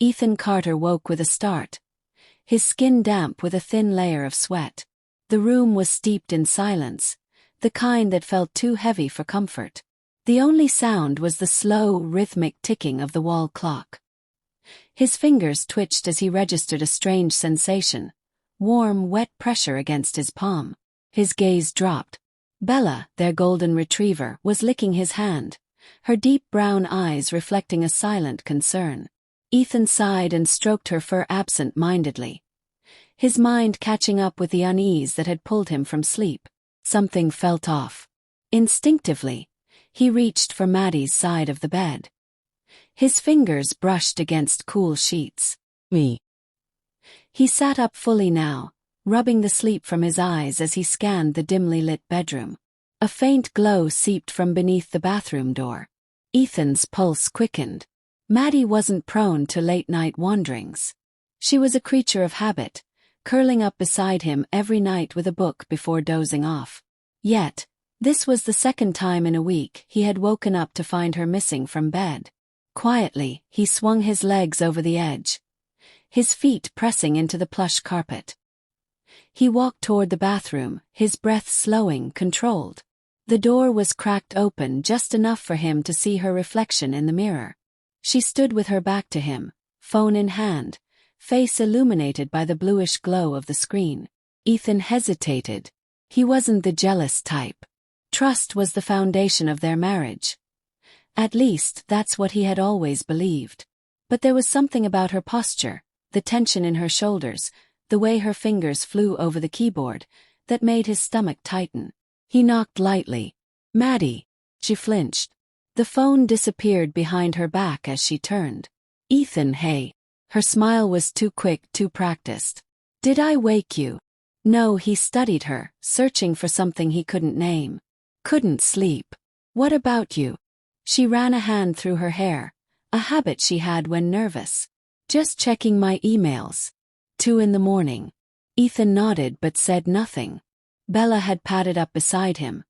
Ethan Carter woke with a start, his skin damp with a thin layer of sweat. The room was steeped in silence, the kind that felt too heavy for comfort. The only sound was the slow, rhythmic ticking of the wall clock. His fingers twitched as he registered a strange sensation, warm, wet pressure against his palm. His gaze dropped. Bella, their golden retriever, was licking his hand, her deep brown eyes reflecting a silent concern. Ethan sighed and stroked her fur absent-mindedly, his mind catching up with the unease that had pulled him from sleep. Something felt off. Instinctively, he reached for Maddie's side of the bed. His fingers brushed against cool sheets. Me. He sat up fully now, rubbing the sleep from his eyes as he scanned the dimly lit bedroom. A faint glow seeped from beneath the bathroom door. Ethan's pulse quickened. Maddie wasn't prone to late-night wanderings. She was a creature of habit, curling up beside him every night with a book before dozing off. Yet, this was the second time in a week he had woken up to find her missing from bed. Quietly, he swung his legs over the edge, his feet pressing into the plush carpet. He walked toward the bathroom, his breath slowing, controlled. The door was cracked open just enough for him to see her reflection in the mirror. She stood with her back to him, phone in hand, face illuminated by the bluish glow of the screen. Ethan hesitated. He wasn't the jealous type. Trust was the foundation of their marriage. At least, that's what he had always believed. But there was something about her posture, the tension in her shoulders, the way her fingers flew over the keyboard, that made his stomach tighten. He knocked lightly. "Maddie." She flinched. The phone disappeared behind her back as she turned. "Ethan, hey." Her smile was too quick, too practiced. "Did I wake you?" No, he studied her, searching for something he couldn't name. "Couldn't sleep." "What about you?" She ran a hand through her hair, a habit she had when nervous. "Just checking my emails." 2 a.m. Ethan nodded but said nothing. Bella had padded up beside him,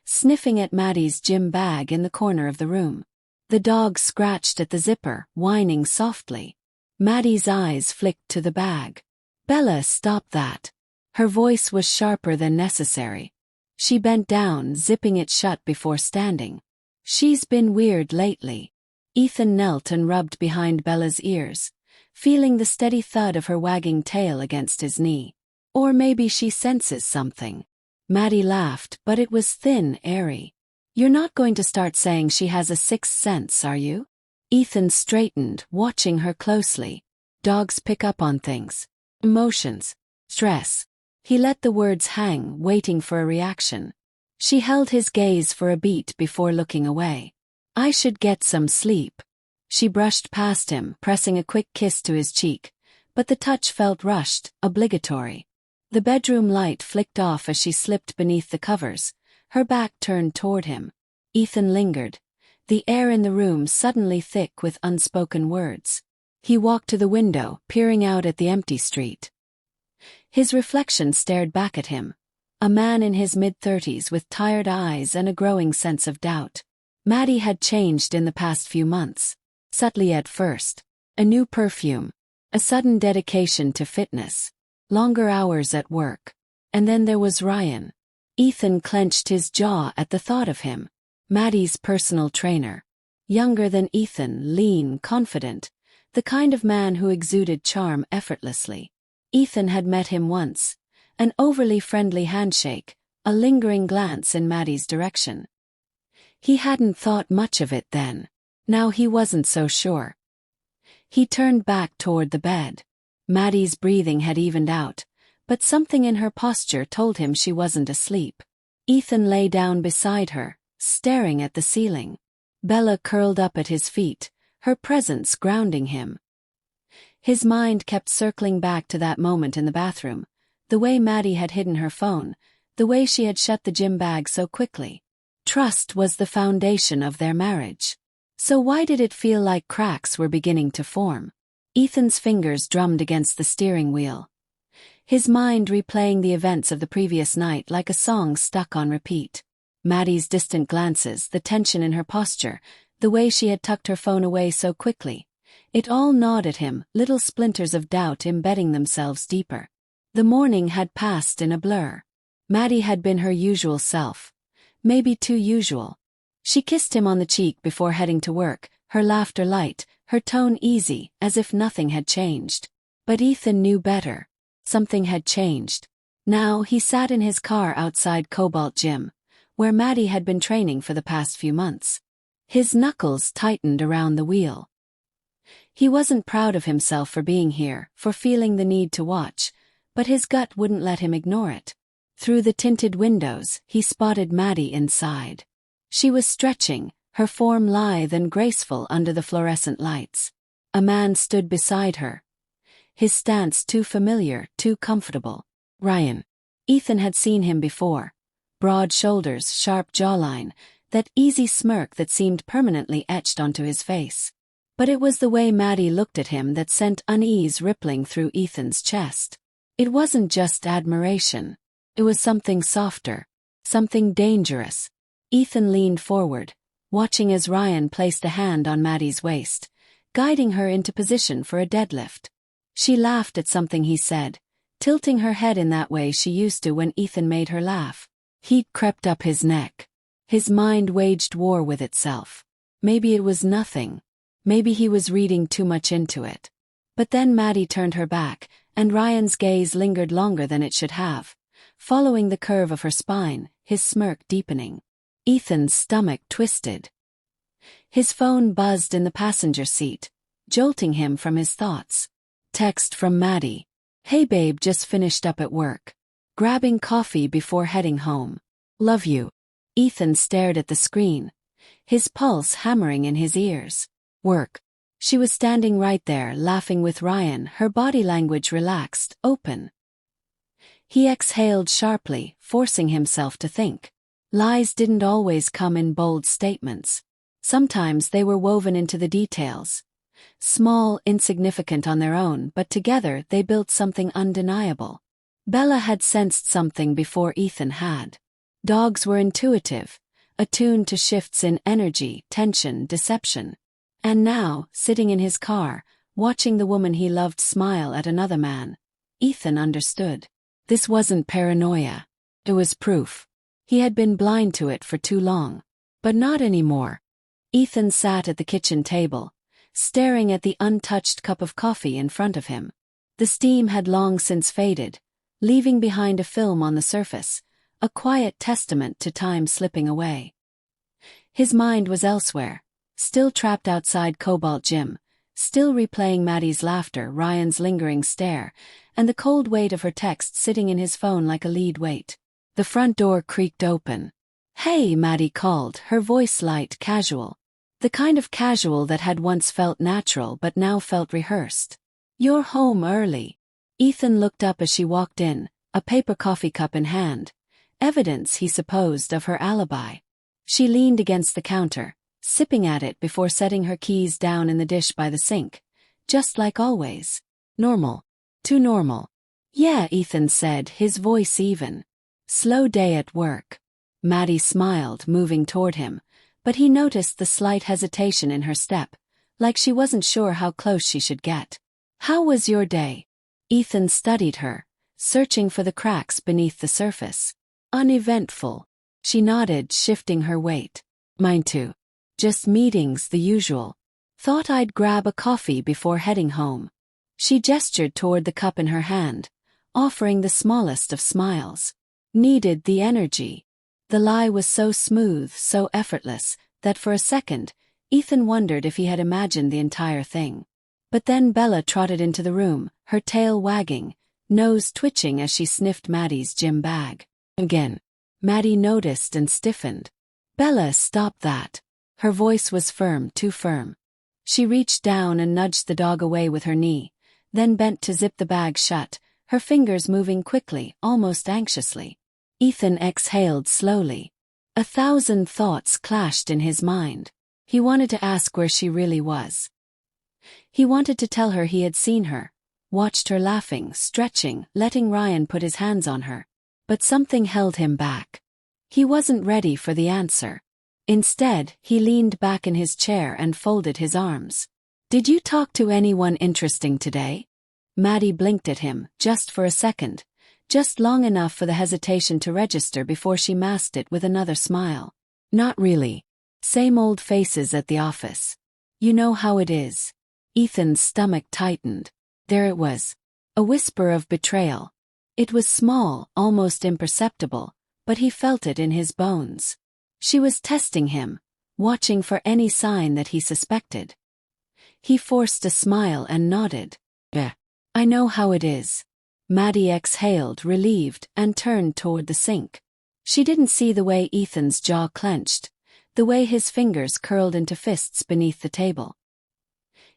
sniffing at Maddie's gym bag in the corner of the room. The dog scratched at the zipper, whining softly. Maddie's eyes flicked to the bag. "Bella, stop that." Her voice was sharper than necessary. She bent down, zipping it shut before standing. "She's been weird lately." Ethan knelt and rubbed behind Bella's ears, feeling the steady thud of her wagging tail against his knee. "Or maybe she senses something." Maddie laughed, but it was thin, airy. "You're not going to start saying she has a sixth sense, are you?" Ethan straightened, watching her closely. Dogs pick up on things. Emotions. Stress. He let the words hang, waiting for a reaction. She held his gaze for a beat before looking away. "I should get some sleep." She brushed past him, pressing a quick kiss to his cheek, but the touch felt rushed, obligatory. The bedroom light flicked off as she slipped beneath the covers, her back turned toward him. Ethan lingered, the air in the room suddenly thick with unspoken words. He walked to the window, peering out at the empty street. His reflection stared back at him, a man in his mid-30s with tired eyes and a growing sense of doubt. Maddie had changed in the past few months. Subtly at first. A new perfume. A sudden dedication to fitness. Longer hours at work. And then there was Ryan. Ethan clenched his jaw at the thought of him. Maddie's personal trainer. Younger than Ethan, lean, confident. The kind of man who exuded charm effortlessly. Ethan had met him once. An overly friendly handshake, a lingering glance in Maddie's direction. He hadn't thought much of it then. Now he wasn't so sure. He turned back toward the bed. Maddie's breathing had evened out, but something in her posture told him she wasn't asleep. Ethan lay down beside her, staring at the ceiling. Bella curled up at his feet, her presence grounding him. His mind kept circling back to that moment in the bathroom, the way Maddie had hidden her phone, the way she had shut the gym bag so quickly. Trust was the foundation of their marriage. So why did it feel like cracks were beginning to form? Ethan's fingers drummed against the steering wheel, his mind replaying the events of the previous night like a song stuck on repeat. Maddie's distant glances, the tension in her posture, the way she had tucked her phone away so quickly. It all gnawed at him, little splinters of doubt embedding themselves deeper. The morning had passed in a blur. Maddie had been her usual self. Maybe too usual. She kissed him on the cheek before heading to work, her laughter light, her tone easy, as if nothing had changed. But Ethan knew better. Something had changed. Now he sat in his car outside Cobalt Gym, where Maddie had been training for the past few months. His knuckles tightened around the wheel. He wasn't proud of himself for being here, for feeling the need to watch, but his gut wouldn't let him ignore it. Through the tinted windows, he spotted Maddie inside. She was stretching, her form lithe and graceful under the fluorescent lights. A man stood beside her. His stance too familiar, too comfortable. Ryan. Ethan had seen him before. Broad shoulders, sharp jawline, that easy smirk that seemed permanently etched onto his face. But it was the way Maddie looked at him that sent unease rippling through Ethan's chest. It wasn't just admiration. It was something softer, something dangerous. Ethan leaned forward, watching as Ryan placed a hand on Maddie's waist, guiding her into position for a deadlift. She laughed at something he said, tilting her head in that way she used to when Ethan made her laugh. Heat crept up his neck. His mind waged war with itself. Maybe it was nothing. Maybe he was reading too much into it. But then Maddie turned her back, and Ryan's gaze lingered longer than it should have, following the curve of her spine, his smirk deepening. Ethan's stomach twisted. His phone buzzed in the passenger seat, jolting him from his thoughts. Text from Maddie. Hey babe, just finished up at work. Grabbing coffee before heading home. Love you. Ethan stared at the screen, his pulse hammering in his ears. Work. She was standing right there, laughing with Ryan, her body language relaxed, open. He exhaled sharply, forcing himself to think. Lies didn't always come in bold statements. Sometimes they were woven into the details. Small, insignificant on their own, but together they built something undeniable. Bella had sensed something before Ethan had. Dogs were intuitive, attuned to shifts in energy, tension, deception. And now, sitting in his car, watching the woman he loved smile at another man, Ethan understood. This wasn't paranoia. It was proof. He had been blind to it for too long. But not anymore. Ethan sat at the kitchen table, staring at the untouched cup of coffee in front of him. The steam had long since faded, leaving behind a film on the surface, a quiet testament to time slipping away. His mind was elsewhere, still trapped outside Cobalt Gym, still replaying Maddie's laughter, Ryan's lingering stare, and the cold weight of her text sitting in his phone like a lead weight. The front door creaked open. Hey, Maddie called, her voice light, casual. The kind of casual that had once felt natural but now felt rehearsed. You're home early. Ethan looked up as she walked in, a paper coffee cup in hand, evidence, he supposed, of her alibi. She leaned against the counter, sipping at it before setting her keys down in the dish by the sink. Just like always. Normal. Too normal. Yeah, Ethan said, his voice even. Slow day at work. Maddie smiled, moving toward him, but he noticed the slight hesitation in her step, like she wasn't sure how close she should get. How was your day? Ethan studied her, searching for the cracks beneath the surface. Uneventful. She nodded, shifting her weight. Mine too. Just meetings, the usual. Thought I'd grab a coffee before heading home. She gestured toward the cup in her hand, offering the smallest of smiles. Needed the energy. The lie was so smooth, so effortless, that for a second, Ethan wondered if he had imagined the entire thing. But then Bella trotted into the room, her tail wagging, nose twitching as she sniffed Maddie's gym bag. Again. Maddie noticed and stiffened. Bella, stop that. Her voice was firm, too firm. She reached down and nudged the dog away with her knee, then bent to zip the bag shut, her fingers moving quickly, almost anxiously. Ethan exhaled slowly. 1,000 thoughts clashed in his mind. He wanted to ask where she really was. He wanted to tell her he had seen her, watched her laughing, stretching, letting Ryan put his hands on her. But something held him back. He wasn't ready for the answer. Instead, he leaned back in his chair and folded his arms. Did you talk to anyone interesting today? Maddie blinked at him, just for a second, just long enough for the hesitation to register before she masked it with another smile. Not really. Same old faces at the office. You know how it is. Ethan's stomach tightened. There it was. A whisper of betrayal. It was small, almost imperceptible, but he felt it in his bones. She was testing him, watching for any sign that he suspected. He forced a smile and nodded. I know how it is. Maddie exhaled, relieved, and turned toward the sink. She didn't see the way Ethan's jaw clenched, the way his fingers curled into fists beneath the table.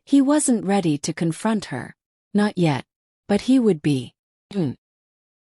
He wasn't ready to confront her. Not yet. But he would be.